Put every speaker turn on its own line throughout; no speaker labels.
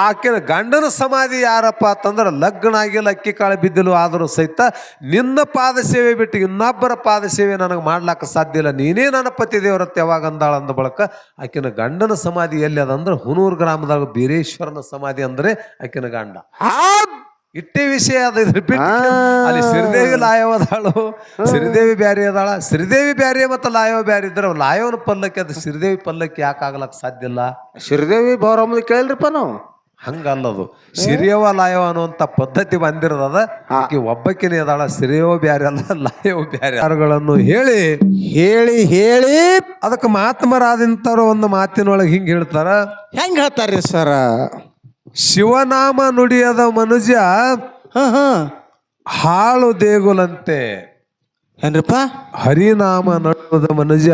ಆಕೆನ ಗಂಡನ ಸಮಾಧಿ ಯಾರಪ್ಪ ಅಂತಂದ್ರೆ ಲಗ್ನ ಆಗಿಲ್ಲ ಅಕ್ಕಿ ಕಾಳು ಬಿದ್ದಿಲು ಆದರೂ ಸಹಿತ ನಿನ್ನ ಪಾದ ಸೇವೆ ಬಿಟ್ಟು ಇನ್ನೊಬ್ಬರ ಪಾದ ಸೇವೆ ನನಗೆ ಮಾಡ್ಲಾಕ ಸಾಧ್ಯ ಇಲ್ಲ, ನೀನೇ ನನ್ನ ಪತಿ ದೇವರತ್ತೆ ಯಾವಾಗ ಅಂದಾಳ ಅಂದ ಬಳಕ ಆಕೆನ ಗಂಡನ ಸಮಾಧಿ ಎಲ್ಲಿ ಅದಂದ್ರೆ ಹುನೂರು ಗ್ರಾಮದಾಗ ಬೀರೇಶ್ವರನ ಸಮಾಧಿ ಅಂದ್ರೆ ಆಕೆನ ಗಂಡ. ಇಟ್ಟೇ ವಿಷಯ ಅದ. ಇದ್ರ ಬಿಟ್ಟು ಅಲ್ಲಿ ಶ್ರೀದೇವಿ ಲಾಯವದಾಳು, ಶ್ರೀದೇವಿ ಬ್ಯಾರಿ ಅದಾಳ. ಶ್ರೀದೇವಿ ಬ್ಯಾರಿ ಮತ್ತು ಲಾಯವ ಬ್ಯಾರಿ ಇದ್ರ ಲಾಯವನ ಪಲ್ಲಕ್ಕಿ ಅದು ಶ್ರೀದೇವಿ ಪಲ್ಲಕ್ಕಿ ಯಾಕೆ ಆಗ್ಲಕ್ ಸಾಧ್ಯ ಇಲ್ಲ?
ಶ್ರೀದೇವಿ ಬೌರಮ್ಮ ಕೇಳಿಲ್ರಿಪ್ಪ ನಾವು.
ಹಂಗಲ್ಲದು, ಸಿರಿಯವ ಲಾಯವ ಅನ್ನುವಂತ ಪದ್ಧತಿ ಬಂದಿರೋದ. ಆಕಿ ಒಬ್ಬಕ್ಕಿನೇ ಅದಾಳ, ಸಿರಿಯವ ಬ್ಯಾರಿ ಅಲ್ಲ, ಲಾಯವ ಬ್ಯಾರಿ ಯಾರುಗಳನ್ನು ಹೇಳಿ
ಹೇಳಿ ಹೇಳಿ
ಅದಕ್ಕೆ ಮಹಾತ್ಮರಾದಂಥವ್ರು ಒಂದು ಮಾತಿನೊಳಗೆ ಹಿಂಗೆ ಹೇಳ್ತಾರ.
ಹೆಂಗ್ ಹೇಳ್ತಾರ್ರಿ ಸರ?
ಶಿವನಾಮ ನುಡಿಯದ ಮನುಜ ಹಾಳು ದೇಗುಲಂತೆ,
ಏನ್ರಿಪ್ಪ?
ಹರಿನಾಮ ನಡುವುದ ಮನುಜ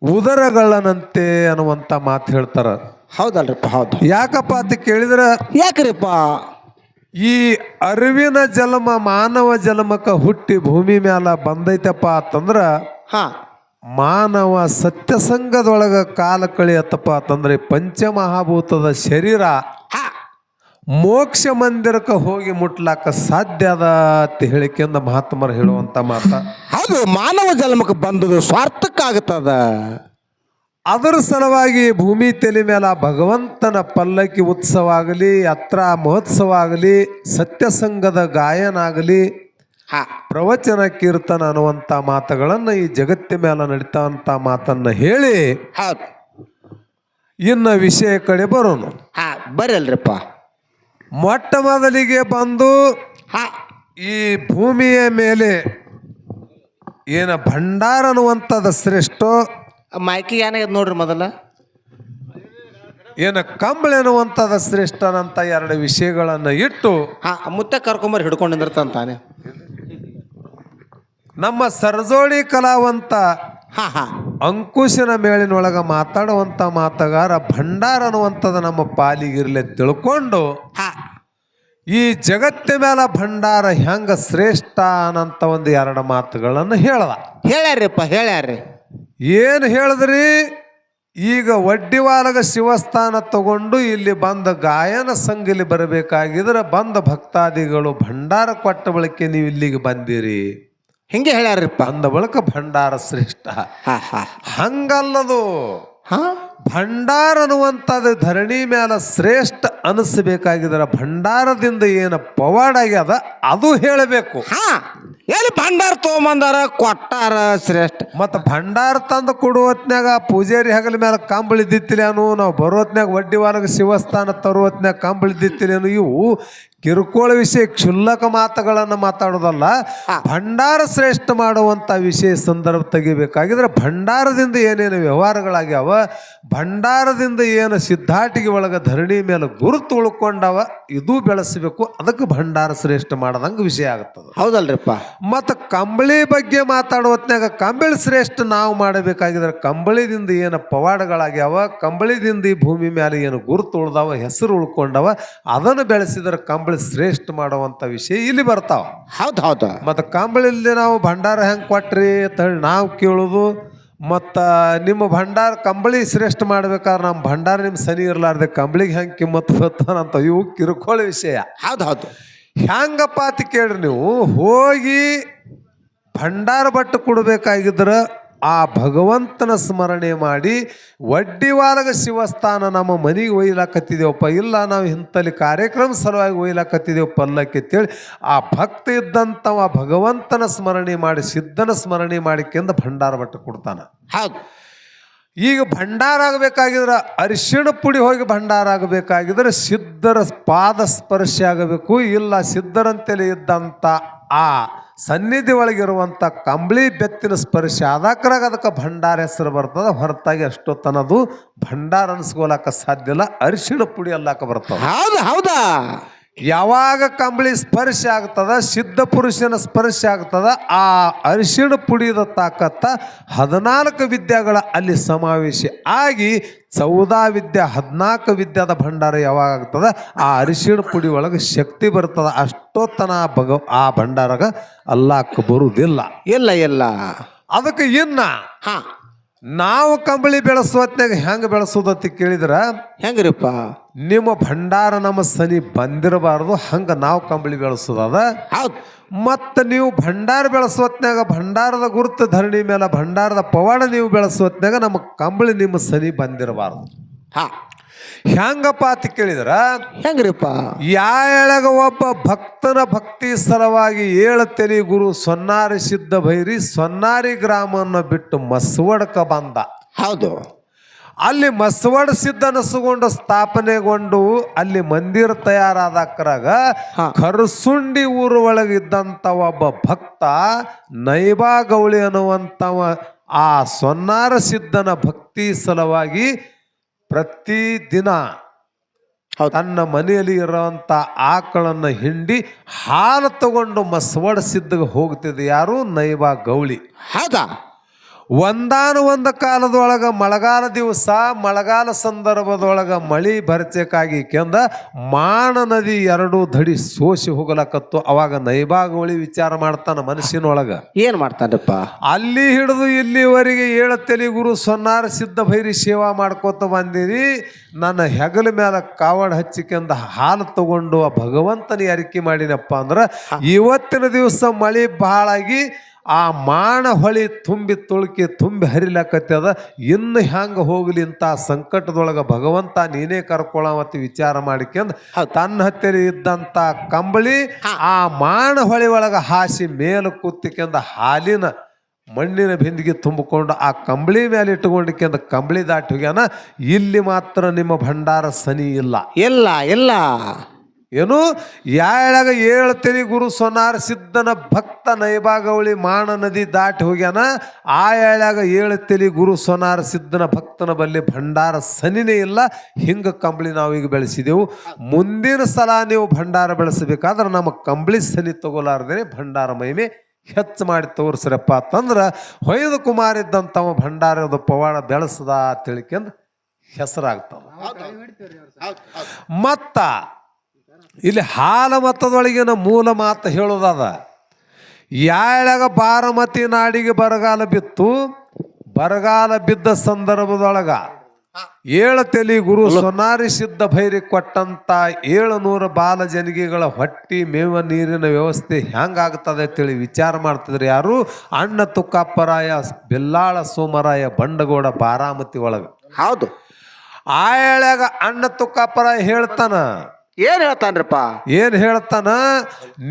ಉದರಗಳನಂತೆ ಅನ್ನುವಂತ ಮಾತು ಹೇಳ್ತಾರ.
ಹೌದಲ್ರಿಪ್ಪ? ಹೌದು.
ಯಾಕಪ್ಪ ಅಂತ ಕೇಳಿದ್ರ,
ಯಾಕ್ರಿಪ್ಪ?
ಈ ಅರಿವಿನ ಜನ್ಮ ಮಾನವ ಜನ್ಮಕ್ಕ ಹುಟ್ಟಿ ಭೂಮಿ ಮ್ಯಾಲ ಬಂದೈತಪ್ಪ ಅಂತಂದ್ರ ಮಾನವ ಸತ್ಯಸಂಗದೊಳಗ ಕಾಲ ಕಳಿಯತ್ತಪ್ಪ ಅಂತಂದ್ರೆ ಪಂಚಮಹಾಭೂತದ ಶರೀರ ಮೋಕ್ಷ ಮಂದಿರಕ್ಕೆ ಹೋಗಿ ಮುಟ್ಲಾಕ ಸಾಧ್ಯ ಅದ ಅಂತ ಹೇಳಿಕೆಂದ ಮಹಾತ್ಮರು ಹೇಳುವಂತ ಮಾತ.
ಹೌದು, ಮಾನವ ಜನ್ಮಕ್ಕೆ ಬಂದದು ಸ್ವಾರ್ಥಕ್ಕಾಗುತ್ತದ.
ಅದರ ಸಲುವಾಗಿ ಭೂಮಿ ತಲೆ ಮೇಲೆ ಭಗವಂತನ ಪಲ್ಲಕ್ಕಿ ಉತ್ಸವ ಆಗಲಿ, ಯಾತ್ರಾ ಮಹೋತ್ಸವ ಆಗಲಿ, ಸತ್ಯಸಂಗದ ಗಾಯನ ಆಗಲಿ, ಪ್ರವಚನ ಕೀರ್ತನ ಅನ್ನುವಂಥ ಮಾತುಗಳನ್ನು ಈ ಜಗತ್ತಿನ ಮೇಲೆ ನಡೀತಂಥ ಮಾತನ್ನ ಹೇಳಿ ಇನ್ನು ವಿಷಯ ಕಡೆ ಬರೋಣ.
ಬರಲ್ರಿಪ್ಪ.
ಮೊಟ್ಟ ಮೊದಲಿಗೆ ಬಂದು ಈ ಭೂಮಿಯ ಮೇಲೆ ಏನ ಭಂಡಾರ ಅನ್ನುವಂಥದ್ದು ಶ್ರೇಷ್ಠ,
ಮೈಕಿಗೆ ಏನಾಗ್ಯದ ನೋಡ್ರಿ ಮೊದಲ,
ಏನ ಕಂಬಳ ಎನ್ನುವಂಥದ್ದು ಶ್ರೇಷ್ಠನಂತ ಎರಡು ವಿಷಯಗಳನ್ನು ಇಟ್ಟು
ಮುತ್ತ ಕರ್ಕೊಂಬರ್ ಹಿಡ್ಕೊಂಡು ನಿಂದಿರ್ತಾನೆ
ನಮ್ಮ ಸರಜೋಡಿ ಕಲಾವಂತ ಅಂಕುಶನ ಮೇಳಿನೊಳಗ ಮಾತಾಡುವಂತ ಮಾತಗಾರ ಭಂಡಾರ ಅನ್ನುವಂಥದ್ದು ನಮ್ಮ ಪಾಲಿಗಿರ್ಲಿ ತಿಳ್ಕೊಂಡು ಈ ಜಗತ್ತಿನ ಮೇಲೆ ಭಂಡಾರ ಹೆಂಗ ಶ್ರೇಷ್ಠ ಅನ್ನಂತ ಒಂದು ಎರಡು ಮಾತುಗಳನ್ನು
ಹೇಳ್ಯಾರ್ರಿಪ್ಪ. ಹೇಳ್ಯಾರ್ರಿ.
ಏನು ಹೇಳಿದ್ರಿ? ಈಗ ವಡ್ಡಿವಾಲಗ ಶಿವಸ್ಥಾನ ತಗೊಂಡು ಇಲ್ಲಿ ಬಂದ ಗಾಯನ ಸಂಘಲಿ ಬರಬೇಕಾಗಿದ್ರೆ ಬಂದ ಭಕ್ತಾದಿಗಳು ಭಂಡಾರ ಕೊಟ್ಟ ಬಳಿಕೆ ನೀವು ಇಲ್ಲಿಗೆ ಬಂದಿರಿ,
ಹಿಂಗೆ ಹೇಳ್ಯಾರ್ರಿಪ್ಪ.
ಅಂದ ಬಳಿಕ ಭಂಡಾರ ಶ್ರೇಷ್ಠ. ಹಂಗಲ್ಲದು. ಭಂಡಾರ ಅನ್ನುವಂಥದ್ದು ಧರಣಿ ಮೇಲೆ ಶ್ರೇಷ್ಠ ಅನಿಸ್ಬೇಕಾಗಿದ್ರೆ ಭಂಡಾರದಿಂದ ಏನು ಪವಾಡ ಆಗ್ಯದ ಅದು ಹೇಳಬೇಕು.
ಎಲ್ಲಿ ಭಂಡಾರ ತಗೊಂಬಂದಾರ ಕೊಟ್ಟಾರ ಶ್ರೇಷ್ಠ.
ಮತ್ತು ಭಂಡಾರ ತಂದು ಕೊಡುವತ್ನ್ಯಾಗ ಪೂಜಾರಿ ಹಗಲ ಮೇಲೆ ಕಂಬಳಿದ್ದಿತ್ತಿಲೇನು, ನಾವು ಬರೋತ್ನ್ಯಾಗ ವಡ್ಡಿವಾಲಗ ಶಿವಸ್ಥಾನ ತರುವತ್ನ್ಯಾಗ ಕಂಬಳಿದ್ದಿತ್ತಿಲೇನು, ಇವು ಕಿರುಕೋಳ ವಿಷಯ ಕ್ಷುಲ್ಲಕ ಮಾತುಗಳನ್ನು ಮಾತಾಡೋದಲ್ಲ. ಭಂಡಾರ ಶ್ರೇಷ್ಠ ಮಾಡುವಂಥ ವಿಷಯ ಸಂದರ್ಭ ತೆಗಿಬೇಕಾಗಿದ್ರೆ ಭಂಡಾರದಿಂದ ಏನೇನು ವ್ಯವಹಾರಗಳಾಗ್ಯಾವ, ಭಂಡಾರದಿಂದ ಏನು ಸಿದ್ಧಾಟಿಗೆ ಒಳಗೆ ಧರಣಿ ಮೇಲೆ ಗುರುತು ಉಳ್ಕೊಂಡವ ಇದು ಬೆಳೆಸಬೇಕು. ಅದಕ್ಕೆ ಭಂಡಾರ ಶ್ರೇಷ್ಠ ಮಾಡದಂಗೆ ವಿಷಯ ಆಗುತ್ತದೆ.
ಹೌದಲ್ರಿಪ್ಪ?
ಮತ್ತು ಕಂಬಳಿ ಬಗ್ಗೆ ಮಾತಾಡುವತ್ನಾಗ ಕಂಬಳಿ ಶ್ರೇಷ್ಠ ನಾವು ಮಾಡಬೇಕಾಗಿದ್ರೆ ಕಂಬಳಿದಿಂದ ಏನು ಪವಾಡಗಳಾಗ್ಯಾವ, ಕಂಬಳಿದಿಂದ ಈ ಭೂಮಿ ಮೇಲೆ ಏನು ಗುರುತು ಉಳ್ದಾವ, ಹೆಸರು ಉಳ್ಕೊಂಡವ, ಅದನ್ನು ಬೆಳೆಸಿದ್ರೆ ಕಂಬಳಿ ಶ್ರೇಷ್ಠ ಮಾಡುವಂಥ ವಿಷಯ ಇಲ್ಲಿ ಬರ್ತಾವ.
ಹೌದು.
ಮತ್ತು ಕಂಬಳಿಲ್ಲಿ ನಾವು ಭಂಡಾರ ಹೆಂಗೆ ಕೊಟ್ರಿ ಅಂತ ಹೇಳಿ ನಾವು ಕೇಳೋದು, ಮತ್ತು ನಿಮ್ಮ ಭಂಡಾರ ಕಂಬಳಿ ಶ್ರೇಷ್ಠ ಮಾಡ್ಬೇಕಾದ್ರೆ ನಮ್ಮ ಭಂಡಾರ ನಿಮ್ಮ ಸನಿ ಇರಲಾರ್ದೆ ಕಂಬಳಿಗೆ ಹೆಂಗೆ ಕಿಮ್ಮತ್ತು ಬರ್ತಾನಂತ ಇವು ಕಿರುಕೋಳ ವಿಷಯ.
ಹೌದು.
ಹೆಂಗಪ್ಪ ಅಂತ ಕೇಳ್ರಿ, ನೀವು ಹೋಗಿ ಭಂಡಾರ ಬಟ್ಟು ಕೊಡಬೇಕಾಗಿದ್ರೆ ಆ ಭಗವಂತನ ಸ್ಮರಣೆ ಮಾಡಿ ವಡ್ಡಿವಾಲಗ ಶಿವಸ್ಥಾನ ನಮ್ಮ ಮನೆಗೆ ಒಯ್ಲಾಕತ್ತಿದೇವಪ್ಪ, ಇಲ್ಲ ನಾವು ಇಂಥಲ್ಲಿ ಕಾರ್ಯಕ್ರಮ ಸಲುವಾಗಿ ಒಯ್ಲಾಕತ್ತಿದ್ದೇವೆ ಪಲ್ಲಕ್ಕಿ ಅಂತೇಳಿ ಆ ಭಕ್ತ ಇದ್ದಂಥವ ಭಗವಂತನ ಸ್ಮರಣೆ ಮಾಡಿ ಸಿದ್ಧನ ಸ್ಮರಣೆ ಮಾಡಿಕೆಂದು ಭಂಡಾರ ಬಟ್ಟು ಕೊಡ್ತಾನೆ.
ಹೌದು.
ಈಗ ಭಂಡಾರ ಆಗಬೇಕಾಗಿದ್ರೆ ಅರಿಶಿಣ ಪುಡಿ ಹೋಗಿ ಭಂಡಾರ ಆಗಬೇಕಾಗಿದ್ರೆ ಸಿದ್ಧರ ಪಾದ ಸ್ಪರ್ಶ ಆಗಬೇಕು. ಇಲ್ಲ ಸಿದ್ಧರಂತೆಲೆ ಇದ್ದಂಥ ಆ ಸನ್ನಿಧಿ ಒಳಗಿರುವಂಥ ಕಂಬಳಿ ಬೆತ್ತಿನ ಸ್ಪರ್ಶ ಆದಾಕರಾಗ ಅದಕ್ಕೆ ಭಂಡಾರ ಹೆಸರು ಬರ್ತದೆ. ಹೊರತಾಗಿ ಅಷ್ಟೊತ್ತನದು ಭಂಡಾರ ಅನ್ಸ್ಕೊಳಕ ಸಾಧ್ಯ ಇಲ್ಲ, ಅರಿಶಿಣ ಪುಡಿ ಅಲ್ಲಾಕ ಬರ್ತದೆ.
ಹೌದಾ?
ಯಾವಾಗ ಕಂಬಳಿ ಸ್ಪರ್ಶ ಆಗ್ತದ, ಸಿದ್ಧ ಪುರುಷನ ಸ್ಪರ್ಶ ಆಗ್ತದ, ಆ ಅರಿಶಿಣ ಪುಡಿದ ತಾಕತ್ತ 14 ವಿದ್ಯೆಗಳ ಅಲ್ಲಿ ಸಮಾವೇಶ ಆಗಿ 14 ವಿದ್ಯೆ 14 ವಿದ್ಯಾದ ಭಂಡಾರ ಯಾವಾಗ ಆಗ್ತದ ಆ ಅರಿಶಿಣ ಪುಡಿ ಒಳಗೆ ಶಕ್ತಿ ಬರ್ತದ. ಅಷ್ಟೊತ್ತನ ಆ ಭಂಡಾರಾಗ ಅಲ್ಲಾಕ ಬರುವುದಿಲ್ಲ.
ಇಲ್ಲ.
ಅದಕ್ಕೆ ಇನ್ನ ನಾವು ಕಂಬಳಿ ಬೆಳೆಸುವತ್ನಾಗ ಹೆಂಗೆ ಬೆಳೆಸೋದತ್ತಿ ಕೇಳಿದ್ರ
ಹೆಂಗ್ರಿಪ್ಪ?
ನಿಮ್ಮ ಭಂಡಾರ ನಮ್ಮ ಸನಿ ಬಂದಿರಬಾರ್ದು, ಹಂಗೆ ನಾವು ಕಂಬಳಿ ಬೆಳೆಸೋದದ.
ಹೌದು.
ಮತ್ತು ನೀವು ಭಂಡಾರ ಬೆಳೆಸುವತ್ನಾಗ ಭಂಡಾರದ ಗುರುತು ಧರಣಿ ಮೇಲೆ ಭಂಡಾರದ ಪವಾಡ ನೀವು ಬೆಳೆಸುವತ್ನಾಗ ನಮ್ಮ ಕಂಬಳಿ ನಿಮ್ಮ ಸನಿ ಬಂದಿರಬಾರ್ದು.
ಹಾ,
ಹೆಂಗಪ್ಪ ಅಂತ ಕೇಳಿದ್ರ
ಹೆಂಗ್ರಿಪ್ಪ?
ಯಾಳಗ ಒಬ್ಬ ಭಕ್ತನ ಭಕ್ತಿ ಸಲುವಾಗಿ 7 ತೆಲಿ ಗುರು ಸೊನ್ನಾರಿ ಸಿದ್ಧ ಭೈರಿ ಸೊನ್ನಾರಿ ಗ್ರಾಮವನ್ನು ಬಿಟ್ಟು ಮಸವಡಕ ಬಂದ.
ಹೌದು.
ಅಲ್ಲಿ ಮಸವಡ ಸಿದ್ಧನಸುಗೊಂಡು ಸ್ಥಾಪನೆಗೊಂಡು ಅಲ್ಲಿ ಮಂದಿರ ತಯಾರಾದಕ್ರಾಗ ಕರಸುಂಡಿ ಊರು ಒಳಗಿದ್ದಂಥ ಒಬ್ಬ ಭಕ್ತ ನೈಬಾ ಗೌಳಿ ಅನ್ನುವಂಥವ ಆ ಸೊನ್ನಾರ ಸಿದ್ಧನ ಭಕ್ತಿ ಸಲುವಾಗಿ ಪ್ರತಿದಿನ ತನ್ನ ಮನೆಯಲ್ಲಿ ಇರೋಂಥ ಆಕಳನ್ನು ಹಿಂಡಿ ಹಾಲು ತಗೊಂಡು ಮಸವಡ ಸಿದ್ಧಗೆ ಹೋಗ್ತಿದ್ದ ಯಾರು? ನೈಬಾ ಗೌಳಿ.
ಹೌದಾ?
ಒಂದಾನೊಂದು ಕಾಲದೊಳಗ ಮಳೆಗಾಲ ದಿವಸ ಮಳೆಗಾಲ ಸಂದರ್ಭದೊಳಗ ಮಳಿ ಭರ್ಚಕ್ಕಾಗಿ ಕೆಂದ ಮಾಣ ನದಿ 2 ದಡಿ ಸೋಸಿ ಹೋಗಲಕತ್ತು. ಅವಾಗ ನೈಬಾಗೋಳಿ ವಿಚಾರ ಮಾಡ್ತಾನ ಮನಸ್ಸಿನೊಳಗ,
ಏನ್ ಮಾಡ್ತಾನಪ್ಪ?
ಅಲ್ಲಿ ಹಿಡಿದು ಇಲ್ಲಿವರೆಗೆ 7 ತೆಲಿ ಗುರು ಸೊನ್ನಾರ ಸಿದ್ಧ ಭೈರಿ ಸೇವಾ ಮಾಡ್ಕೋತ ಬಂದಿರಿ, ನನ್ನ ಹೆಗಲ ಮೇಲೆ ಕಾವಡ್ ಹಚ್ಚಿಕೆಂದ ಹಾಲು ತಗೊಂಡು ಆ ಭಗವಂತನ ಅರಿಕೆ ಮಾಡಿನಪ್ಪ ಅಂದ್ರ ಇವತ್ತಿನ ದಿವಸ ಮಳಿ ಬಹಳಾಗಿ ಆ ಮಾಣ ಹೊಳಿ ತುಂಬಿ ತುಳುಕಿ ತುಂಬಿ ಹರಿಲಕತ್ತದ. ಇನ್ನು ಹ್ಯಾಂಗ ಹೋಗ್ಲಿ ಇಂಥ ಸಂಕಟದೊಳಗ ಭಗವಂತ ನೀನೇ ಕರ್ಕೊಳವತ್ತಿ ವಿಚಾರ ಮಾಡಿಕೆಂದು ತನ್ನ ಹತ್ತಿರ ಇದ್ದಂಥ ಕಂಬಳಿ ಆ ಮಾಣ ಹೊಳಿ ಒಳಗ ಹಾಸಿ ಮೇಲೆ ಕೂತಿಕೆಂದ ಹಾಲಿನ ಮಣ್ಣಿನ ಬಿಂದಿಗೆ ತುಂಬಿಕೊಂಡು ಆ ಕಂಬಳಿ ಮೇಲೆ ಇಟ್ಟುಕೊಂಡಿಕೆಂದ ಕಂಬಳಿ ದಾಟಿ ಹೋಗ್ಯಾನ. ಇಲ್ಲಿ ಮಾತ್ರ ನಿಮ್ಮ ಭಂಡಾರ ಸನಿ ಇಲ್ಲ.
ಇಲ್ಲ ಇಲ್ಲ.
ಏನು? ಯಾಳಗ 7 ತೆಲಿ ಗುರು ಸೊನ್ನಾರ ಸಿದ್ಧನ ಭಕ್ತ ನೈಬಾಗೌಳಿ ಮಾಣ ನದಿ ದಾಟಿ ಹೋಗ್ಯಾನ. ಆ ಯಾಳ್ಯಾಗ 7 ತೆಲಿ ಗುರು ಸೊನ್ನಾರ ಸಿದ್ಧನ ಭಕ್ತನ ಬಲ್ಲಿ ಭಂಡಾರ ಸನಿನೇ ಇಲ್ಲ. ಹಿಂಗ ಕಂಬಳಿ ನಾವೀಗ ಬೆಳೆಸಿದೆವು. ಮುಂದಿನ ಸಲ ನೀವು ಭಂಡಾರ ಬೆಳೆಸಬೇಕಾದ್ರೆ ನಮ್ಮ ಕಂಬಳಿ ಸನಿ ತಗೋಲಾರ್ದೇನೆ ಭಂಡಾರ ಮಹಿಮೆ ಹೆಚ್ಚು ಮಾಡಿ ತೋರಿಸ್ರಪ್ಪ ಅಂತಂದ್ರೆ ಹೊಯ್ದ ಕುಮಾರ್ ಇದ್ದಂಥವ ಭಂಡಾರದ ಪವಾಡ ಬೆಳೆಸದ ತಿಳ್ಕೊಂಡು ಹೆಸರಾಗ್ತಾವ. ಮತ್ತ ಇಲ್ಲಿ ಹಾಲ ಮತದೊಳಗಿನ ಮೂಲ ಮಾತು ಹೇಳೋದದ. ಯಾಳಗ ಬಾರಮತಿ ನಾಡಿಗೆ ಬರಗಾಲ ಬಿತ್ತು. ಬರಗಾಲ ಬಿದ್ದ ಸಂದರ್ಭದೊಳಗ 7 ತೆಲಿ ಗುರು ಸೊನ್ನಾರಿ ಸಿದ್ಧ ಭೈರಿ ಕೊಟ್ಟಂತ 700 ಬಾಲ ಜನಿಗೆಗಳ ಹೊಟ್ಟಿ ಮೇವ ನೀರಿನ ವ್ಯವಸ್ಥೆ ಹೆಂಗಾಗ್ತದೆ ಅಂತೇಳಿ ವಿಚಾರ ಮಾಡ್ತಿದ್ರು ಯಾರು? ಅಣ್ಣ ತುಕ್ಕಪ್ಪರಾಯ ಬೆಲ್ಲಾಳ ಸೋಮರಾಯ ಬಂಡಗೋಡ ಬಾರಾಮತಿ ಒಳಗ.
ಹೌದು.
ಆ ಯಾಳ್ಯಾಗ ಅಣ್ಣ ತುಕ್ಕಪ್ಪರಾಯ ಹೇಳ್ತಾನ.
ಏನ್ ಹೇಳ್ತಾನ್ರಪ್ಪ?
ಏನ್ ಹೇಳ್ತಾನ?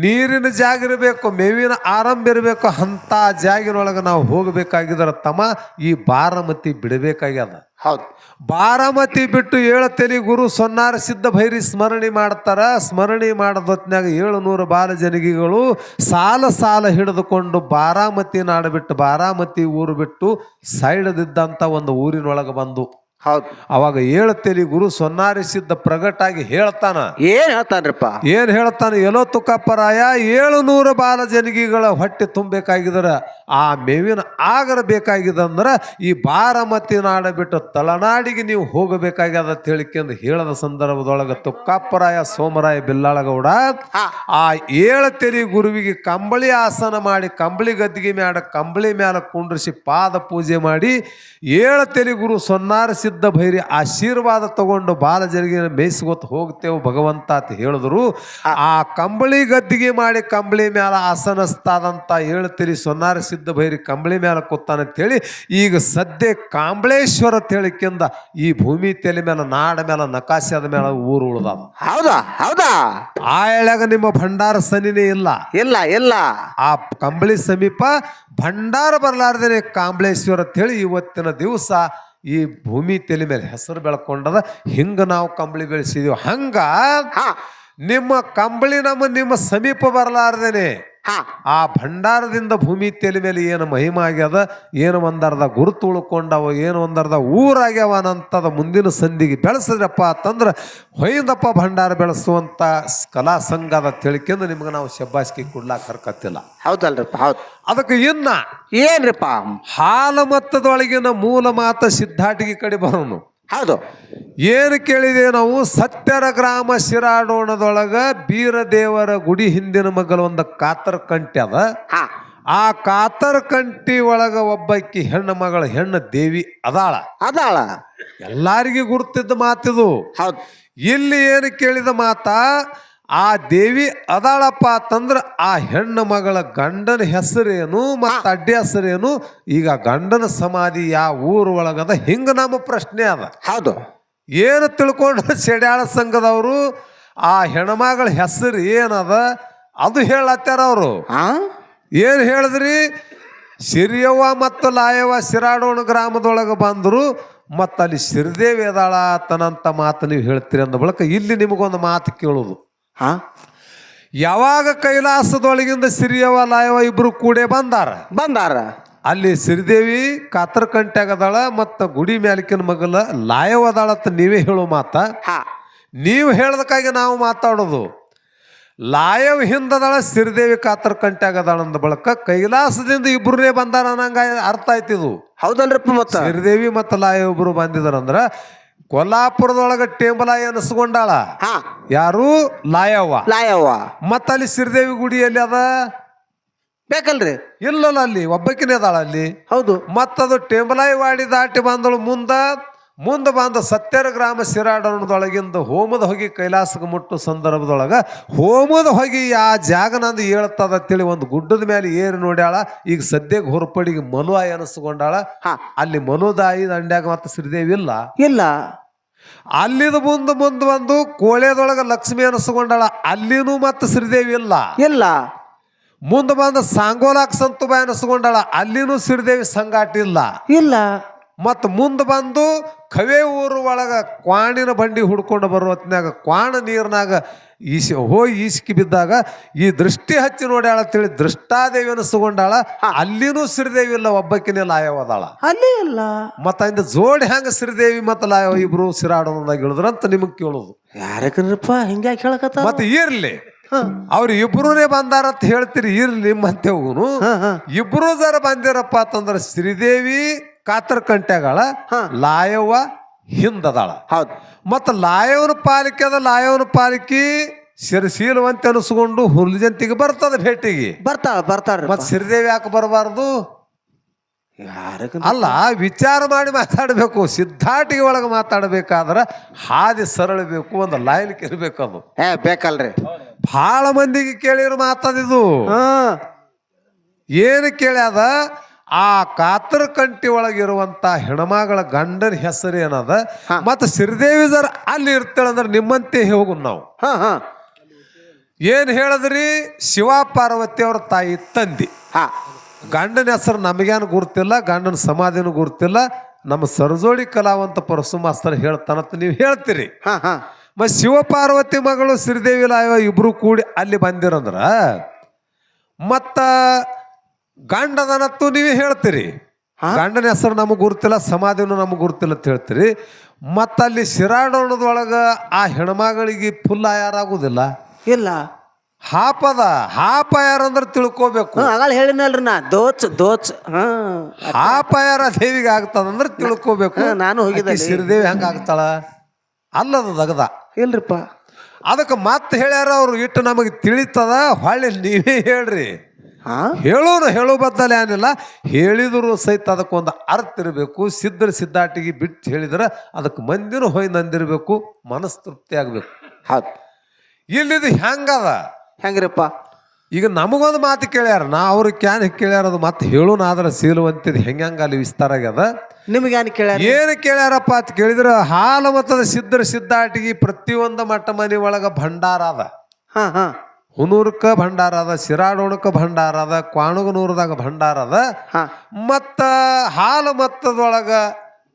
ನೀರಿನ ಜಾಗ ಇರಬೇಕು, ಮೇವಿನ ಆರಂಭ ಇರಬೇಕು. ಅಂತ ಜಾಗಿನೊಳಗೆ ನಾವು ಹೋಗಬೇಕಾಗಿದ್ರ ತಮ್ಮ ಈ ಬಾರಾಮತಿ ಬಿಡಬೇಕಾಗ್ಯದ.
ಹೌದು.
ಬಾರಾಮತಿ ಬಿಟ್ಟು 7 ತೆಲಿ ಗುರು ಸೊನ್ನಾರ ಸಿದ್ಧ ಭೈರಿ ಸ್ಮರಣೆ ಮಾಡ್ತಾರ. ಸ್ಮರಣೆ ಮಾಡದೊತ್ನಾಗ 700 ಬಾಲ ಜನಿಗೆಗಳು ಸಾಲ ಸಾಲ ಹಿಡಿದುಕೊಂಡು ಬಾರಾಮತಿ ನಾಡು ಬಿಟ್ಟು ಬಾರಾಮತಿ ಊರು ಬಿಟ್ಟು ಸೈಡದಿದ್ದಂಥ ಒಂದು ಊರಿನೊಳಗೆ ಬಂದು
ಹೌದು.
ಅವಾಗ 7 ತೆಲಿ ಗುರು ಸೊನ್ನಾರಿ ಸಿದ್ಧ ಪ್ರಗಟಾಗಿ ಹೇಳ್ತಾನ.
ಏನ್ ಹೇಳ್ತಾನ್ರಪ್ಪ?
ಏನ್ ಹೇಳ್ತಾನ? ಎಲ್ಲೋ ತುಕ್ಕಪ್ಪರಾಯ 700 ಬಾಲ ಜನಿಗೆಗಳ ಹೊಟ್ಟೆ ತುಂಬಬೇಕಾಗಿದ್ರ ಆ ಮೇವಿನ ಆಗರ ಬೇಕಾಗಿದಂದ್ರ ಈ ಬಾರಾಮತಿ ನಾಡ ಬಿಟ್ಟು ತಳನಾಡಿಗೆ ನೀವು ಹೋಗಬೇಕಾಗ್ಯದ ತಿಳಿಕೆಂದು ಹೇಳದ ಸಂದರ್ಭದೊಳಗ ತುಕ್ಕಪ್ಪರಾಯ ಸೋಮರಾಯ ಬಿಲ್ಲಾಳಗೌಡ ಆ 7 ತೆಲಿ ಗುರುವಿಗೆ ಕಂಬಳಿ ಆಸನ ಮಾಡಿ ಕಂಬಳಿ ಗದ್ದಿಗೆ ಮ್ಯಾಡ ಕಂಬಳಿ ಮ್ಯಾಲ ಕುಂಡ್ರಿಸಿ ಪಾದ ಪೂಜೆ ಮಾಡಿ 7 ತೆಲಿ ಗುರು ಸೊನ್ನಾರ ಸಿದ್ಧ ಭೈರಿ ಆಶೀರ್ವಾದ ತಗೊಂಡು ಬಾಲ ಜನಿಗೆ ಮೇಯಿಸ್ಕೊತ ಹೋಗ್ತೇವೆ ಭಗವಂತ ಅಂತ ಹೇಳಿದ್ರು. ಆ ಕಂಬಳಿ ಗದ್ದಿಗೆ ಮಾಡಿ ಕಂಬಳಿ ಮ್ಯಾಲ ಆಸನಸ್ತಾದಂತ 7 ತೆಲಿ ಸೊನ್ನಾರ ಸಿದ್ಧ ಭೈರಿ ಕಂಬಳಿ ಮ್ಯಾಲ ಕೂತಾನಂತೇಳಿ ಈಗ ಸದ್ಯ ಕಾಂಬಳೇಶ್ವರ ತಿಳಿಕೆಂದ ಈ ಭೂಮಿ ತೆಲಿ ಮೇಲೆ ನಾಡ ಮೇಲೆ ನಕಾಶೆ ಆದ ಮೇಲೆ ಊರು ಉಳ್ದಾದ.
ಹೌದಾ? ಹೌದಾ?
ಆ ಎಳೆಗ ನಿಮ್ಮ ಭಂಡಾರ ಸನಿನೇ ಇಲ್ಲ.
ಇಲ್ಲ ಇಲ್ಲ.
ಆ ಕಂಬಳಿ ಸಮೀಪ ಭಂಡಾರ ಬರಲಾರ್ದೇನೆ ಕಾಂಬಳೇಶ್ವರ ಅಂತೇಳಿ ಇವತ್ತಿನ ದಿವಸ ಈ ಭೂಮಿ ತೆಲಿ ಮೇಲೆ ಹೆಸರು ಬೆಳ್ಕೊಂಡದ. ಹಿಂಗ ನಾವು ಕಂಬಳಿ ಬೆಳೆಸಿದೀವಿ. ಹಂಗ ನಿಮ್ಮ ಕಂಬಳಿ ನಿಮ್ಮ ಸಮೀಪ ಬರಲಾರ್ದೇನೆ ಆ ಭಂಡಾರದಿಂದ ಭೂಮಿ ತೆಲಿ ಮೇಲೆ ಏನು ಮಹಿಮಾ ಆಗ್ಯದ, ಏನು ಒಂದರ್ಧ ಗುರುತು ಉಳ್ಕೊಂಡವ, ಏನು ಒಂದರ್ಧ ಊರಾಗ್ಯವನಂತದ ಮುಂದಿನ ಸಂಧಿಗೆ ಬೆಳೆಸಿದ್ರಪ್ಪ ಅಂತಂದ್ರೆ ಹೊಯ್ದಪ್ಪ ಭಂಡಾರ ಬೆಳೆಸುವಂತ ಕಲಾ ಸಂಘ ಅದ ತಿಳ್ಕೊಂಡು ನಿಮ್ಗೆ ನಾವು ಶಬ್ಬಾಸ್ಕಿ ಕೊಡ್ಲಾಕ ಹರ್ಕತ್ತಿಲ್ಲ.
ಹೌದಲ್ರಪ್ಪ? ಹೌದು.
ಅದಕ್ಕೆ ಇನ್ನ
ಏನ್ರಿಪ್ಪ?
ಹಾಲ ಮತ್ತದೊಳಗಿನ ಮೂಲ ಮಾತ ಸಿದ್ಧಾಟಿಗೆ ಕಡೆ ಬರೋನು.
ಹೌದು.
ಏನು ಕೇಳಿದೇವೆ ನಾವು? ಸತ್ಯರ ಗ್ರಾಮ ಶಿರಾಡೋಣದೊಳಗ ಬೀರದೇವರ ಗುಡಿ ಹಿಂದಿನ ಮಗಲ ಒಂದು ಕಾತರ ಕಂಟೆ ಅದ. ಆ ಕಾತರ ಕಂಟಿ ಒಳಗ ಒಬ್ಬಾಕಿ ಹೆಣ್ಣು ಮಗಳ ಹೆಣ್ಣು ದೇವಿ ಅದಾಳ.
ಅದಾಳ.
ಎಲ್ಲಾರಿಗೂ ಗುರುತಿದ್ದ ಮಾತಿದು.
ಹೌದು.
ಇಲ್ಲಿ ಏನು ಕೇಳಿದ ಮಾತ, ಆ ದೇವಿ ಅದಾಳಪ್ಪ ಅಂತಂದ್ರ ಆ ಹೆಣ್ಣು ಮಗಳ ಗಂಡನ ಹೆಸರೇನು ಮತ್ತು ಅಡ್ಡಿ ಹೆಸರೇನು, ಈಗ ಗಂಡನ ಸಮಾಧಿ ಯಾವ ಊರು ಒಳಗದ, ಹಿಂಗ ನಮ್ಮ ಪ್ರಶ್ನೆ ಅದ.
ಹೌದು.
ಏನು ತಿಳ್ಕೊಂಡು ಸೆಡ್ಯಾಳ ಸಂಘದವರು ಆ ಹೆಣ್ಮಗಳ ಹೆಸರು ಏನದ ಅದು ಹೇಳತ್ತಾರ ಅವರು. ಏನು ಹೇಳಿದ್ರಿ, ಸಿರಿಯವ್ವ ಮತ್ತು ಲಾಯವ್ವ ಸಿರಾಡೋಣ ಗ್ರಾಮದೊಳಗೆ ಬಂದರು, ಮತ್ತು ಅಲ್ಲಿ ಸಿರಿದೇವಿ ಅದಾಳ ತನಂತ ಮಾತು ನೀವು ಹೇಳ್ತೀರಿ ಅಂದ ಬಳಿಕ ಇಲ್ಲಿ ನಿಮಗೊಂದು ಮಾತು ಕೇಳೋದು. ಯಾವಾಗ ಕೈಲಾಸದೊಳಗಿಂದ ಸಿರಿಯವ್ವ ಲಾಯವ್ವ ಇಬ್ರು ಕೂಡೇ ಬಂದಾರ, ಅಲ್ಲಿ ಸಿರಿದೇವಿ ಕಾತರ ಕಂಟ್ಯಾಗದಾಳ ಮತ್ತು ಗುಡಿ ಮ್ಯಾಲಿಕಿನ ಮಗಲ ಲಾಯವ್ವ ಅದಾಳತ್ತ ನೀವೇ ಹೇಳೋ ಮಾತ. ನೀವು ಹೇಳದಕ್ಕಾಗಿ ನಾವು ಮಾತಾಡೋದು. ಲಾಯವ್ ಹಿಂದದಾಳ, ಸಿರಿದೇವಿ ಕಾತರ ಕಂಟ್ಯಾಗದಾಳ ಅಂದ ಬಳಕ ಕೈಲಾಸದಿಂದ ಇಬ್ರೇ ಬಂದಾರ ಅನ್ನಂಗ ಅರ್ಥ ಆಯ್ತಿದು.
ಹೌದಲ್ರಿಪ್ಪ. ಮತ್ತ
ಸಿರಿದೇವಿ ಮತ್ತು ಲಾಯವ್ ಇಬ್ರು ಬಂದಿದಾರಂದ್ರ ಕೊಲ್ಲಾಪುರದೊಳಗ ಟೇಂಬಲ ಎನಿಸ್ಕೊಂಡಾಳ ಯಾರು, ಲಾಯವ್ವ. ಮತ್ತ ಅಲ್ಲಿ ಸಿರಿದೇವಿ ಗುಡಿಯಲ್ಲಿ ಅದ
ಬೇಕಲ್ರಿ?
ಇಲ್ಲಲ್ಲ, ಅಲ್ಲಿ ಒಬ್ಬಕಿನೇ ಅದಾಳ ಅಲ್ಲಿ.
ಹೌದು.
ಮತ್ತದು ಟೇಂಬಲಾಯಿ ವಾಡಿ ದಾಟಿ ಬಂದಳು. ಮುಂದೆ ಬಂದ ಸತ್ಯರ ಗ್ರಾಮ ಸಿರಾಡೋಣದೊಳಗಿಂದ ಹೋಮದ ಹೊಗಿ ಕೈಲಾಸಕ್ಕೆ ಮುಟ್ಟು ಸಂದರ್ಭದೊಳಗ ಹೋಮದ ಹೊಗಿ ಆ ಜಾಗ ನಂದು ಹೇಳ್ತದ ತಿಳಿ ಒಂದು ಗುಡ್ಡದ ಮೇಲೆ ಏರಿ ನೋಡ್ಯಾಳ. ಈಗ ಸದ್ಯಕ್ಕೆ ಹೊರಪಡಿಗೆ ಮನುವಾಯಿ ಅನಿಸ್ಕೊಂಡಾಳ. ಅಲ್ಲಿ ಮನುದಾಯಿ ದಂಡ್ಯಾಗ ಮತ್ತೆ ಶ್ರೀದೇವಿ ಇಲ್ಲ. ಅಲ್ಲಿದ ಮುಂದೆ ಬಂದು ಕೋಳೆದೊಳಗ ಲಕ್ಷ್ಮಿ ಅನಿಸ್ಕೊಂಡಾಳ. ಅಲ್ಲಿನೂ ಮತ್ತೆ ಶ್ರೀದೇವಿ ಇಲ್ಲ. ಮುಂದೆ ಬಂದ ಸಾಂಗೋಲಾಕ್ ಸಂತುಬಾಯಿ ಅನಿಸ್ಕೊಂಡಾಳ. ಅಲ್ಲಿನೂ ಶ್ರೀದೇವಿ ಸಂಗಾಟ ಇಲ್ಲ. ಮತ್ತು ಮುಂದೆ ಬಂದು ಕವೆ ಊರು ಒಳಗ ಕ್ವಾಣಿನ ಬಂಡಿ ಹುಡ್ಕೊಂಡು ಬರೋ ಹೊತ್ನ್ಯಾಗ ಕ್ವಾಣ ನೀರ್ನಾಗ ಈಸ್ಕಿ ಬಿದ್ದಾಗ ಈ ದೃಷ್ಟಿ ಹಚ್ಚಿ ನೋಡ್ಯಾಳ ತಿಳಿ ದೃಷ್ಟಾದೇವಿ ಅನಿಸ್ಕೊಂಡಾಳ. ಅಲ್ಲಿನೂ ಶ್ರೀದೇವಿ ಇಲ್ಲ, ಒಬ್ಬಕಿನೇ ಲಾಯವ್ವ ಅದಾಳ.
ಅಲ್ಲಿ ಇಲ್ಲ.
ಮತ್ತ ಇಂದ ಜೋಡಿ ಹೆಂಗ ಶ್ರೀದೇವಿ ಮತ್ತು ಲಾಯವ್ವ ಇಬ್ರು ಸಿರಾಡೋದಾಗ ಇಳಿದ್ರಂತ ನಿಮಗ್ ಕೇಳೋದು.
ಯಾರಕ್ರಪ್ಪ ಹಿಂಗ್ಯಾಕೆ ಹೇಳಕತ್ತ?
ಮತ್ತೆ ಇರ್ಲಿ, ಅವ್ರು ಇಬ್ರೂನೇ ಬಂದಾರಂತ ಹೇಳ್ತೀರಿ, ಇರ್ಲಿ ಮತ್ತೆ ಹೋಗುನು. ಇಬ್ರು ಜರ ಬಂದಿರಪ್ಪ ಅಂತಂದ್ರ ಶ್ರೀದೇವಿ ಕಾತರ ಕಂಟ್ಯಾಗಳ, ಲಾಯವ್ವ ಹಿಂದದಾಳ.
ಹೌದು.
ಮತ್ತ ಲಾಯವ್ನ ಪಾಲಿಕೆ ಅದ, ಲಾಯವ್ನ ಪಾಲಿಕೆ ಶಿರಶೀಲವಂತ ಅನಿಸ್ಕೊಂಡು ಹುಲ್ಜಂತಿಗೆ ಬರ್ತದ ಭೇಟಿಗೆ
ಬರ್ತಾರ.
ಮತ್ ಶ್ರೀದೇವಿ ಯಾಕೆ ಬರಬಾರ್ದು? ಅಲ್ಲ, ವಿಚಾರ ಮಾಡಿ ಮಾತಾಡಬೇಕು. ಸಿದ್ಧಾಟಿಗೆ ಒಳಗೆ ಮಾತಾಡಬೇಕಾದ್ರ ಹಾದಿ ಸರಳಬೇಕು, ಒಂದು ಲೈನ್ ಇರ್ಬೇಕು. ಅದು
ಬೇಕಲ್ರಿ?
ಬಹಳ ಮಂದಿಗೆ ಕೇಳಿರೋ ಮಾತಾದಿದು. ಏನು ಕೇಳ್ಯಾದ, ಆ ಕಾತರ ಕಂಟಿ ಒಳಗಿರುವಂತ ಹೆಣ್ಮಗಳ ಗಂಡನ ಹೆಸರು ಏನದ, ಮತ್ತ ಶ್ರೀದೇವಿ ಜರ ಅಲ್ಲಿ ಇರ್ತಾಳಂದ್ರೆ ನಿಮ್ಮಂತೆ ಹೋಗು ನಾವು. ಏನ್ ಹೇಳದ್ರಿ, ಶಿವ ಪಾರ್ವತಿ ಅವ್ರ ತಾಯಿ ತಂದಿ. ಗಂಡನ ಹೆಸರು ನಮಗೇನು ಗುರ್ತಿಲ್ಲ, ಗಂಡನ ಸಮಾಧಿನೂ ಗುರ್ತಿಲ್ಲ. ನಮ್ಮ ಸರಜೋಡಿ ಕಲಾವಂತ ಪರಸು ಮಾಸ್ತರ್ ಹೇಳ್ತಾನಂತ ನೀವು ಹೇಳ್ತೀರಿ. ಮತ್ ಶಿವ ಪಾರ್ವತಿ ಮಗಳು ಶ್ರೀದೇವಿ ಲಾಯವ್ವ ಇಬ್ರು ಕೂಡಿ ಅಲ್ಲಿ ಬಂದಿರಂದ್ರ ಮತ್ತ ಗಂಡದನತ್ತು ನೀವೇ ಹೇಳ್ತೀರಿ. ಗಂಡನ ಹೆಸರು ನಮಗ್ ಗುರ್ತಿಲ್ಲ, ಸಮಾಧಿನೂ ನಮಗ್ ಗುರ್ತಿಲ್ಲ ಅಂತ ಹೇಳ್ತೀರಿ. ಮತ್ತ ಅಲ್ಲಿ ಶಿರಾಡೋಣದೊಳಗ ಆ ಹೆಣ್ಮಗಳಿಗೆ ಫುಲ್ ಯಾರಾಗುದಿಲ್ಲ.
ಇಲ್ಲ.
ಹಾಪ ಯಾರಂದ್ರೆ ತಿಳ್ಕೋಬೇಕು.
ಹೇಳಿನಲ್ರಿ ನಾ ದೋಚ್
ಹಾಪ ಯಾರ ದೇವಿಗೆ ಆಗ್ತದಂದ್ರೆ ತಿಳ್ಕೋಬೇಕು.
ನಾನು ಹೋಗಿದ್ದೆ.
ಶ್ರೀದೇವಿ ಹೆಂಗ ಆಗ್ತಾಳ ಅಲ್ಲದ ದಗದ
ಇಲ್ರಿಪ್ಪ.
ಅದಕ್ಕೆ ಮತ್ತೆ ಹೇಳ್ಯಾರ ಅವ್ರು, ಇಟ್ಟು ನಮಗೆ ತಿಳಿತದ. ಹೊಳ್ಳಿ ನೀವೇ ಹೇಳ್ರಿ. ಹೇಳೋ ಬದ್ದಲ್ಲ ಏನಿಲ್ಲ, ಹೇಳಿದ್ರು ಸಹಿತ ಅದಕ್ಕೊಂದು ಅರ್ಥ ಇರಬೇಕು. ಸಿದ್ಧಾಟಿಗೆ ಬಿಟ್ಟು ಹೇಳಿದ್ರೆ ಅದಕ್ಕೆ ಮಂದಿನೂ ಹೊಯ್ ನಂದಿರ್ಬೇಕು, ಮನಸ್ ತೃಪ್ತಿ ಆಗ್ಬೇಕು.
ಹೌದು.
ಇಲ್ಲಿದು ಹೆಂಗದ
ಹೆಂಗ್ರಿಪ್ಪ?
ಈಗ ನಮಗೊಂದು ಮಾತು ಕೇಳ್ಯಾರ, ನಾ ಅವ್ರ ಕ್ಯಾನ್ ಕೇಳ್ಯಾರ, ಅದು ಮತ್ತೆ ಹೇಳೋನಾದ್ರೆ ಸೀಲುವಂತಿದ್ ಹೆಂಗ ಅಲ್ಲಿ ವಿಸ್ತಾರ ಆಗ್ಯದ.
ನಿಮ್ಗೇನು ಕೇಳ್ಯಾರ? ಏನು
ಕೇಳ್ಯಾರಪ್ಪ ಅಂತ ಕೇಳಿದ್ರೆ, ಹಾಲು ಮತದ ಸಿದ್ಧಾಟಿಗೆ ಪ್ರತಿಯೊಂದು ಮಠ ಮನೆ ಒಳಗ ಭಂಡಾರ ಅದ. ಹುನೂರ್ಕ ಭಂಡಾರ ಅದ, ಶಿರಾಡೋಣಕ ಭಂಡಾರ ಅದ, ಕ್ವಾಣಗನೂರದಾಗ ಭಂಡಾರ ಅದ. ಮತ್ತ ಹಾಲು ಮತ್ತದೊಳಗ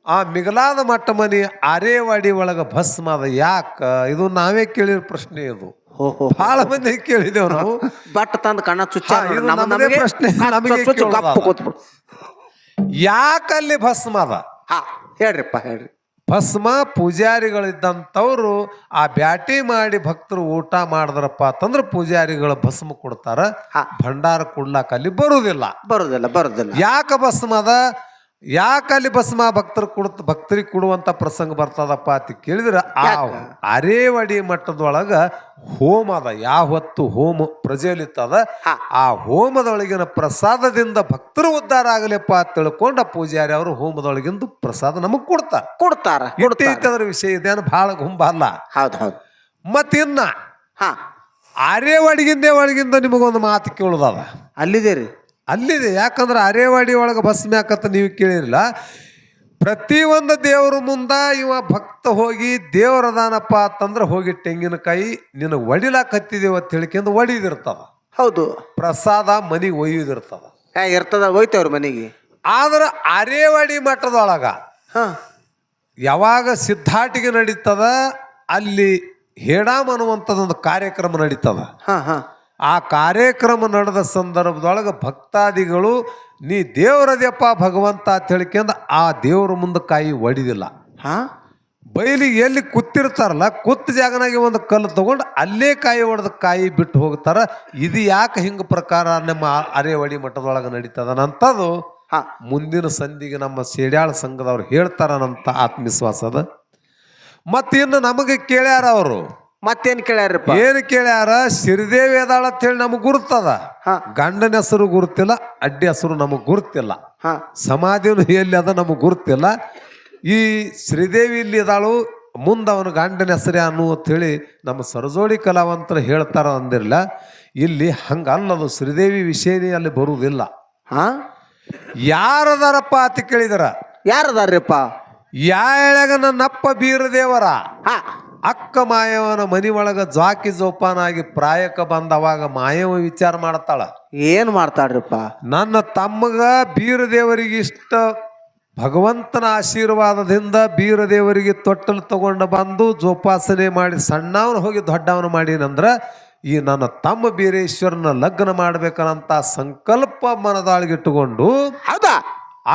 ಆ ಮಿಗಲಾದ ಮಟ್ಟ ಮನಿ ಆರೇವಾಡಿ ಒಳಗ ಭಸ್ಮ ಅದ. ಯಾಕ? ಇದು ನಾವೇ ಕೇಳಿರೋ ಪ್ರಶ್ನೆ. ಇದು ಬಹಳ ಮಂದಿ ಕೇಳಿದೇವ್ ನಾವು.
ಬಟ್ ತಂದ ಕಣ್ಣ ಚುಚ್ಚ
ಪ್ರಶ್ನೆ ಯಾಕಲ್ಲಿ ಭಸ್ಮ ಅದ?
ಹೇಳ್ರಿಪ್ಪ ಹೇಳ್ರಿ.
ಭಸ್ಮ ಪೂಜಾರಿಗಳಿದ್ದಂಥವ್ರು ಆ ಬ್ಯಾಟಿ ಮಾಡಿ ಭಕ್ತರು ಊಟ ಮಾಡಿದ್ರಪ್ಪ ಅಂತಂದ್ರೆ ಪೂಜಾರಿಗಳ ಭಸ್ಮ ಕೊಡ್ತಾರ. ಭಂಡಾರ ಕೊಡ್ಲಾಕ ಅಲ್ಲಿ ಬರುದಿಲ್ಲ.
ಬರುದಿಲ್ಲ.
ಯಾಕ ಭಸ್ಮ ಅದ? ಯಾಕೆ ಅಲ್ಲಿ ಭಸ್ಮ ಭಕ್ತರಿಗೆ ಕೊಡುವಂತ ಪ್ರಸಂಗ ಬರ್ತದಪ್ಪ ಅಂತ ಕೇಳಿದ್ರೆ ಆ ಅರೇವಡಿ ಮಟ್ಟದೊಳಗ ಹೋಮ ಅದ ಯಾವ ಹೊತ್ತು ಹೋಮ ಪ್ರಜ್ವಲಿತದ ಆ ಹೋಮದೊಳಗಿನ ಪ್ರಸಾದದಿಂದ ಭಕ್ತರು ಉದ್ಧಾರ ಆಗಲಿಪ್ಪ ಅಂತ ತಿಳ್ಕೊಂಡ ಪೂಜಾರಿ ಅವರು ಹೋಮದೊಳಗಿಂದು ಪ್ರಸಾದ ನಮಗ್ ಕೊಡ್ತಾರ ಅದ್ರ ವಿಷಯ ಇದೇನು ಬಹಳ ಗುಂಬ ಅಲ್ಲ.
ಹೌದು
ಮತ್ತಿನ್ನ ಅರೇವಡಿಗಿಂದ ನಿಮಗೊಂದು ಮಾತು ಕೇಳುದದ ಅಲ್ಲಿದೆ. ಯಾಕಂದ್ರೆ ಅರೇವಾಡಿ ಒಳಗೆ ಭಸ್ಮ ಯಾಕಂತ ನೀವು ಕೇಳಿರಲಿಲ್ಲ. ಪ್ರತಿಯೊಂದು ದೇವ್ರ ಮುಂದ ಇವ ಭಕ್ತ ಹೋಗಿ ದೇವರದಾನಪ್ಪ ಅಂತಂದ್ರೆ ಹೋಗಿ ತೆಂಗಿನಕಾಯಿ ನಿನ್ನ ಒಡಿಲಾಕತ್ತಿದೇವ ಅಂತ ಹೇಳಿಕೆಂದು ಒಡಿದಿರ್ತದ.
ಹೌದು,
ಪ್ರಸಾದ ಮನಿಗೆ ಒಯ್ಯುದಿರ್ತದ
ಇರ್ತದ, ಹೋಯ್ತವ್ರ ಮನೆಗೆ.
ಆದ್ರೆ ಅರೇವಾಡಿ ಮಠದೊಳಗ ಯಾವಾಗ ಸಿದ್ಧಾಟಿಗೆ ನಡೀತದ ಅಲ್ಲಿ ಹೇಡಾಮ್ ಅನ್ನುವಂಥದ್ದೊಂದು ಕಾರ್ಯಕ್ರಮ ನಡೀತದ. ಆ ಕಾರ್ಯಕ್ರಮ ನಡೆದ ಸಂದರ್ಭದೊಳಗೆ ಭಕ್ತಾದಿಗಳು ನೀ ದೇವರದ್ಯಪ್ಪ ಭಗವಂತ ಅಂತ ಹೇಳ್ಕೊಂಡು ಆ ದೇವ್ರ ಮುಂದೆ ಕಾಯಿ ಒಡಿದಿಲ್ಲ. ಬೈಲಿಗೆ ಎಲ್ಲಿ ಕೂತಿರ್ತಾರಲ್ಲ ಕೂತ ಜಾಗನಾಗೆ ಒಂದು ಕಲ್ಲು ತಗೊಂಡು ಅಲ್ಲೇ ಕಾಯಿ ಹೊಡೆದ ಕಾಯಿ ಬಿಟ್ಟು ಹೋಗ್ತಾರ. ಇದು ಯಾಕೆ ಹಿಂಗ ಪ್ರಕಾರ ನಮ್ಮ ಅರೇವಡಿ ಮಠದೊಳಗೆ ನಡೀತದನಂತದು ಮುಂದಿನ ಸಂಧಿಗೆ ನಮ್ಮ ಸೇಡ್ಯಾಳ ಸಂಘದವ್ರು ಹೇಳ್ತಾರನಂತ ಆತ್ಮವಿಶ್ವಾಸ ಅದ. ಮತ್ತಿನ್ನು ನಮಗೆ ಕೇಳ್ಯಾರ ಅವರು.
ಮತ್ತೇನ್ ಕೇಳ್ಯಾರಪ್ಪ?
ಏನು ಕೇಳ್ಯಾರ? ಸಿರಿದೇವಿ ಅದಾಳ ಅಂತ ಹೇಳಿ ನಮಗ್ ಗುರುತದ. ಗಂಡನ ಹೆಸರು ಗುರುತಿಲ್ಲ, ಅಡ್ಡಿ ಹೆಸರು ನಮಗ್ ಗುರುತಿಲ್ಲ, ಸಮಾಧಿನು ಎಲ್ಲಿ ಅದ ನಮಗ್ ಗುರುತಿಲ್ಲ. ಈ ಶ್ರೀದೇವಿ ಇಲ್ಲಿ ಅದಾಳು, ಮುಂದೆ ಅವನು ಗಂಡನ ಹೆಸರು ಅನ್ನು ಅಂತ ಹೇಳಿ ನಮ್ಮ ಸರಜೋಡಿ ಕಲಾವಂತರು ಹೇಳ್ತಾರ ಅಂದಿರಲ್ಲ. ಇಲ್ಲಿ ಹಂಗಲ್ಲದು, ಶ್ರೀದೇವಿ ವಿಷಯನೇ ಅಲ್ಲಿ ಬರುವುದಿಲ್ಲ. ಯಾರದಾರಪ್ಪ ಅಂತ ಕೇಳಿದಾರ.
ಯಾರದಾರ್ರಿಪ್ಪ?
ಯಾಳಗ ನನ್ನಪ್ಪ ಬೀರದೇವರ ಅಕ್ಕ ಮಾಯವನ ಮನಿ ಒಳಗ ಜಾಕಿ ಜೋಪಾನಾಗಿ ಪ್ರಾಯಕ ಬಂದವಾಗ ಮಾಯವ ವಿಚಾರ ಮಾಡ್ತಾಳ.
ಏನ್ ಮಾಡ್ತಾಳ್ರಿಪ್ಪ?
ನನ್ನ ತಮ್ಮಗ ಬೀರದೇವರಿಗೆ ಇಷ್ಟ ಭಗವಂತನ ಆಶೀರ್ವಾದದಿಂದ ಬೀರದೇವರಿಗೆ ತೊಟ್ಟಲು ತಗೊಂಡು ಬಂದು ಜೋಪಾಸನೆ ಮಾಡಿ ಸಣ್ಣವನು ಹೋಗಿ ದೊಡ್ಡವನು ಮಾಡಿನಂದ್ರ ಈ ನನ್ನ ತಮ್ಮ ಬೀರೇಶ್ವರನ ಲಗ್ನ ಮಾಡ್ಬೇಕನ್ನಂತ ಸಂಕಲ್ಪ ಮನದಾಳಿಗಿಟ್ಟುಕೊಂಡು
ಹೌದಾ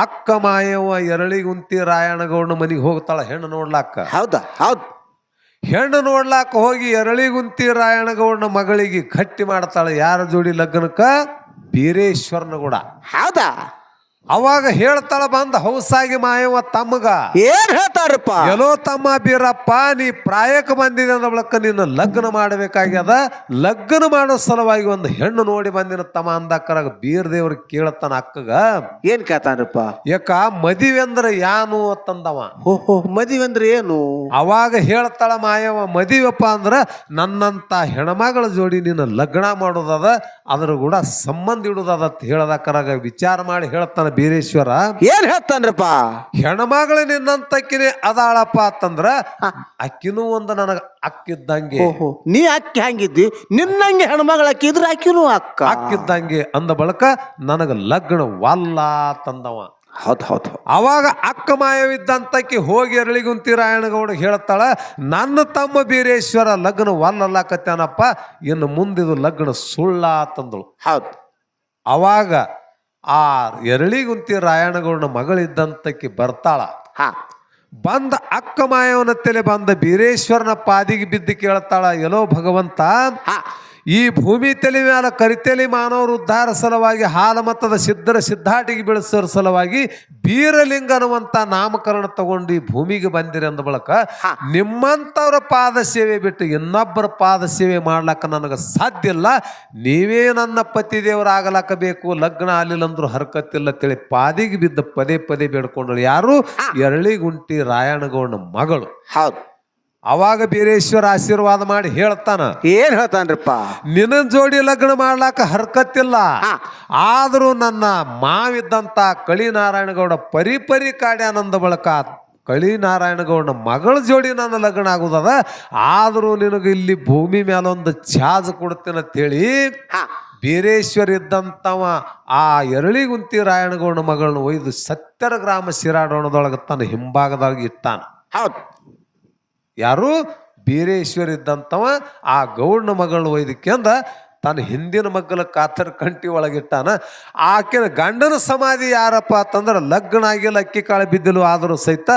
ಅಕ್ಕ ಮಾಯವ ಎರಳಿಗುಂತಿ ರಾಯಣಗೌಡನ ಮನಿಗೆ ಹೋಗ್ತಾಳ ಹೆಣ್ಣು ನೋಡ್ಲಾಕ.
ಹೌದು,
ಹೆಣ್ಣು ನೋಡ್ಲಾಕ ಹೋಗಿ ಎರಳಿಗುಂತಿ ರಾಯಣಗೌಡನ ಮಗಳಿಗೆ ಗಟ್ಟಿ ಮಾಡ್ತಾಳೆ. ಯಾರ ಜೋಡಿ ಲಗ್ನಕ್ಕ? ಬೀರೇಶ್ವರನ ಕೂಡ.
ಹೌದಾ?
ಅವಾಗ ಹೇಳ್ತಾಳ ಬಂದ ಹೌಸಾಗಿ ಮಾಯವ ತಮ್ಮಗ.
ಏನ್ ಹೇಳ್ತಾರಪ್ಪ?
ಎಲ್ಲೋ ತಮ್ಮ ಬೀರಪ್ಪ, ನೀ ಪ್ರಾಯಕ್ಕೆ ಬಂದಿದೆ ಅಂದ ಬಳಿಕ ನಿನ್ನ ಲಗ್ನ ಮಾಡಬೇಕಾಗ್ಯದ. ಲಗ್ನ ಮಾಡೋ ಸಲುವಾಗಿ ಒಂದು ಹೆಣ್ಣು ನೋಡಿ ಬಂದಿನ ತಮ್ಮ ಅಂದಕ್ಕರಾಗ ಬೀರದೇವ್ರಿಗೆ ಕೇಳತ್ತಾನ ಅಕ್ಕಗ.
ಏನ್ ಕೇಳ್ತಾನಪ್ಪ?
ಯಾಕ ಮದುವೆ ಅಂದ್ರೆ ಯಾನು ಅಂತಂದವ.
ಮದುವೆ ಅಂದ್ರೆ ಏನು?
ಅವಾಗ ಹೇಳ್ತಾಳ ಮಾಯವ, ಮದುವೆಪ್ಪ ಅಂದ್ರ ನನ್ನಂತ ಹೆಣ್ಮಗಳ ಜೋಡಿ ನಿನ್ನ ಲಗ್ನ ಮಾಡೋದದ, ಅದ್ರ ಕೂಡ ಸಂಬಂಧ ಇಡುದದ ಅಂತ ಹೇಳದಕ್ಕರಾಗ ವಿಚಾರ ಮಾಡಿ ಹೇಳ್ತಾನ ಬೀರೇಶ್ವರ.
ಏನ್ ಹೇಳ್ತಾನ್ರಪ್ಪ?
ಹೆಣ್ಮಗಳು ನಿನ್ನಂತಕ್ಕಿನೇ ಅದಾಳಪ್ಪ ಅಂತಂದ್ರ ಅಕ್ಕಿನೂ ಒಂದು ನನಗ ಅಕ್ಕಿದ್ದಂಗೆ.
ನೀ ಅಕ್ಕಿ ಹಂಗಿದ್ದಿ, ನಿನ್ನಂಗೆ ಹೆಣ್ಮಗಳ ಅಕ್ಕಿದ್ರ ಅಕ್ಕಿನೂ
ಅಕ್ಕಿದ್ದಂಗೆ ಅಂದ ಬಳಕ ನನಗ ಲಗ್ನ ವಲ್ಲ ತಂದವ.
ಹೌದು.
ಅವಾಗ ಅಕ್ಕ ಮಾಯವಿದ್ದಂತಕ್ಕಿ ಹೋಗಿ ಎರಳಿಗುಂತಿ ರಾಯಣಗೌಡ ಹೇಳ್ತಾಳ, ನನ್ನ ತಮ್ಮ ಬೀರೇಶ್ವರ ಲಗ್ನ ವಲ್ಲಕತ್ತಾನಪ್ಪ, ಇನ್ನು ಮುಂದಿದು ಲಗ್ನ ಸುಳ್ಳ ತಂದಳು.
ಹೌದು.
ಅವಾಗ ಆ ಎರಳಿಗುಂತಿ ರಾಯಣಗೌಡನ ಮಗಳಿದ್ದಂತಕ್ಕಿ ಬರ್ತಾಳ. ಬಂದ ಅಕ್ಕ ಮಾಯವನ ತಲೆ ಬಂದ ಬೀರೇಶ್ವರನ ಪಾದಿಗೆ ಬಿದ್ದು ಕೇಳ್ತಾಳ, ಎಲ್ಲೋ ಭಗವಂತ, ಈ ಭೂಮಿ ತಲೆ ಮ್ಯಾಲ ಕರಿತಲಿ ಮಾನವರು ಉದ್ಧಾರ ಸಲುವಾಗಿ ಹಾಲ ಮತದ ಸಿದ್ಧಾಟಿಗೆ ಬೆಳೆಸೋರ ಸಲುವಾಗಿ ಬೀರಲಿಂಗ ಅನ್ನುವಂತ ನಾಮಕರಣ ತಗೊಂಡು ಈ ಭೂಮಿಗೆ ಬಂದಿರಿ ಅಂದ ಬಳಕ ನಿಮ್ಮಂತವ್ರ ಪಾದ ಸೇವೆ ಬಿಟ್ಟು ಇನ್ನೊಬ್ಬರ ಪಾದ ಸೇವೆ ಮಾಡ್ಲಕ್ಕ ನನಗೆ ಸಾಧ್ಯ ಇಲ್ಲ. ನೀವೇ ನನ್ನ ಪತಿ ದೇವರಾಗಲಕ್ಕ ಬೇಕು, ಲಗ್ನ ಆಗ್ಲಿಲ್ಲಂದ್ರು ಹರ್ಕತ್ತಿಲ್ಲ ತಿಳಿ ಪಾದಿಗೆ ಬಿದ್ದ ಪದೇ ಬೇಡ್ಕೊಂಡಳು. ಯಾರು? ಎರಳಿಗುಂಟಿ ರಾಯಣಗೌಡನ ಮಗಳು.
ಹೌದು.
ಅವಾಗ ಬೀರೇಶ್ವರ ಆಶೀರ್ವಾದ ಮಾಡಿ ಹೇಳ್ತಾನ,
ಏನ್ ಹೇಳ್ತಾನ್ರಪ್ಪ?
ನಿನ್ನ ಜೋಡಿ ಲಗ್ನ ಮಾಡ್ಲಾಕ ಹರ್ಕತ್ತಿಲ್ಲ, ಆದ್ರೂ ನನ್ನ ಮಾವಿದ್ದಂತ ಕಳಿ ನಾರಾಯಣಗೌಡ ಪರಿ ಕಾಡ್ಯಾನಂದ ಬಳಕ ಕಳಿ ನಾರಾಯಣಗೌಡನ ಮಗಳ ಜೋಡಿ ನನ್ನ ಲಗ್ನ ಆಗುದದ, ಆದ್ರೂ ನಿನಗೆ ಇಲ್ಲಿ ಭೂಮಿ ಮೇಲೊಂದು ಛಾಜ್ ಕೊಡ್ತೇನೆ ಅಂತೇಳಿ ಬೀರೇಶ್ವರ ಇದ್ದಂತವ ಆ ಎರಳಿಗುಂತಿ ರಾಯಣಗೌಡನ ಮಗಳನ್ನ ಒಯ್ದು ಸತ್ತರ ಗ್ರಾಮ ಶಿರಾಡೋಣದೊಳಗೆ ತನ್ನ ಹಿಂಭಾಗದಾಗ ಇಟ್ಟಾನ.
ಹೌದು.
ಯಾರು? ಬೀರೇಶ್ವರ ಇದ್ದಂತವ ಆ ಗೌಡನ ಮಗಳನ್ನ ಒಯ್ದಕ್ಕೆ ಅಂದ ತನ್ನ ಹಿಂದಿನ ಮಗ್ಗಲ ಕಾತರ ಕಂಟಿ ಒಳಗಿಟ್ಟಾನ. ಆಕೆನ ಗಂಡನ ಸಮಾಧಿ ಯಾರಪ್ಪ ಅಂತಂದ್ರೆ ಲಗ್ನ ಆಗಿಲ್ಲ, ಅಕ್ಕಿ ಕಾಳು ಬಿದ್ದಿಲು ಆದರೂ ಸಹಿತ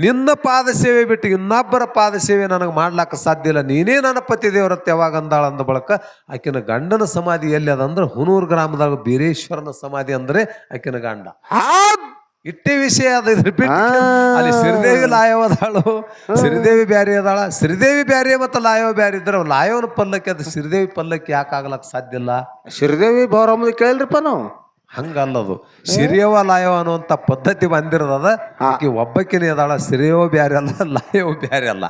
ನಿನ್ನ ಪಾದ ಸೇವೆ ಬಿಟ್ಟು ಇನ್ನೊಬ್ಬರ ಪಾದ ಸೇವೆ ನನಗೆ ಮಾಡ್ಲಾಕ ಸಾಧ್ಯ ಇಲ್ಲ, ನೀನೇ ನನ್ನ ಪತಿ ದೇವರತ್ತೆ ಯಾವಾಗ ಅಂದಾಳ ಅಂದ ಬಳಕ ಆಕೆನ ಗಂಡನ ಸಮಾಧಿ ಎಲ್ಲಿ ಅದಂದ್ರೆ ಹುನೂರು ಗ್ರಾಮದಾಗ ಬೀರೇಶ್ವರನ ಸಮಾಧಿ ಅಂದ್ರೆ ಆಕೆನ ಗಂಡ. ಇಟ್ಟೇ ವಿಷಯ ಅದು ಇದ್ರ ಬಿಟ್ಟು ಅಲ್ಲಿ ಶ್ರೀದೇವಿ ಲಾಯವ ಅದಾಳು, ಶ್ರೀದೇವಿ ಬ್ಯಾರಿ ಅದಾಳ. ಶ್ರೀದೇವಿ ಬ್ಯಾರಿ ಮತ್ತು ಲಾಯವ ಬ್ಯಾರಿ ಇದ್ರೆ ಲಾಯವನ ಪಲ್ಲಕ್ಕಿ ಅದು ಶ್ರೀದೇವಿ ಪಲ್ಲಕ್ಕಿ ಯಾಕೆ ಆಗ್ಲಕ್ ಸಾಧ್ಯ ಇಲ್ಲ?
ಶ್ರೀದೇವಿ ಬೌರಮ್ಮ ಕೇಳಿಲ್ರಿಪ್ಪ ನಾವು.
ಹಂಗಲ್ಲದು. ಸಿರಿಯವ ಲಾಯವ ಅನ್ನುವಂಥ ಪದ್ಧತಿ ಬಂದಿರೋದ. ಆಕಿ ಒಬ್ಬಕ್ಕಿನೇ ಅದಾಳ. ಸಿರಿಯವ ಬ್ಯಾರೆ ಅಲ್ಲ, ಲಾಯವ ಬ್ಯಾರೆ ಅಲ್ಲ.